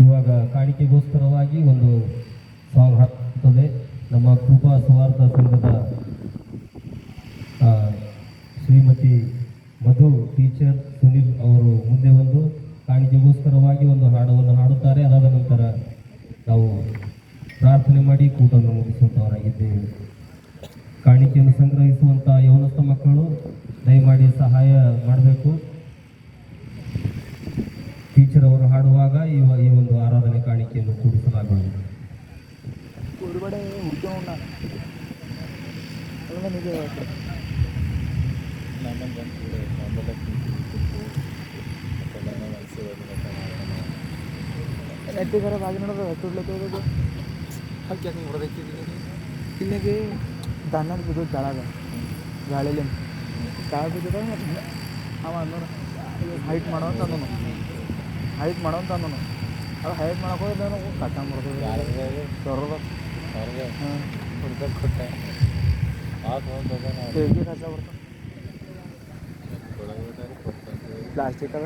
ಇವಾಗ ಕಾಣಿಕೆಗೋಸ್ಕರವಾಗಿ ಒಂದು ಸಾಂಗ್ ಹಾಕ್ತದೆ. ನಮ್ಮ ಕೃಪಾ ಸ್ವಾರ್ಥ ಸಂಘದ ಶ್ರೀಮತಿ ಮಧು ಟೀಚರ್ ಸುನಿಲ್ ಅವರು ಮುಂದೆ ಒಂದು ಕಾಣಿಕೆಗೋಸ್ಕರವಾಗಿ ಒಂದು ಹಾಡವನ್ನು ಹಾಡುತ್ತಾರೆ. ಅದಾದ ನಂತರ ನಾವು ಪ್ರಾರ್ಥನೆ ಮಾಡಿ ಕೂಟವನ್ನು ಮುಗಿಸುವಂತವರಾಗಿದ್ದೇವೆ. ಕಾಣಿಕೆಯನ್ನು ಸಂಗ್ರಹಿಸುವಂಥ ಯೌನಸ್ಥ ಮಕ್ಕಳು ದಯಮಾಡಿ ಸಹಾಯ ಮಾಡಬೇಕು. ಟೀಚರ್ ಅವರು ಹಾಡುವಾಗ ಈ ಒಂದು ಆರಾಧನೆ ಕಾಣಿಕೆಯನ್ನು ಕೂಡಿಸಲಾಗುವುದು. ಇಲ್ಲಿಗೆ ದನ್ನ ಬಿದ್ದು ಜಳಗ ಗಾಳಿಲಿ ಕಾಳು ಬಿದ್ದ ಅವ ಅಂದನು ಹೈಟ್ ಮಾಡೋ ಅಂತ ಅಂದನು ಹೈಟ್ ಮಾಡೋ ಅಂತ ಅಂದನು. ಅದು ಹೈಟ್ ಮಾಡಕ್ಕೆ ಹೋದ್ರೆ ನಾನು ಕಟ್ಟ ಮಾಡ್ತೀವಿ ಸೊರದ ಹಾಂ ಕೊಟ್ಟೆ ಹೇಗೆ ಖರ್ಚ ಬರ್ತಾನೆ ಪ್ಲಾಸ್ಟಿಕ್ ಅದ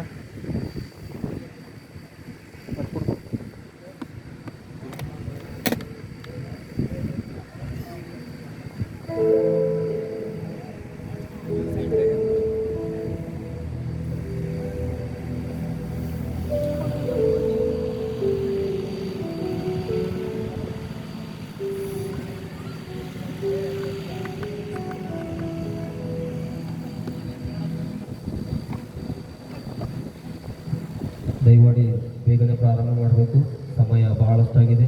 ದಯಮಾಡಿ ಬೇಗನೆ ಪ್ರಾರಂಭ ಮಾಡಬೇಕು. ಸಮಯ ಬಹಳಷ್ಟಾಗಿದೆ.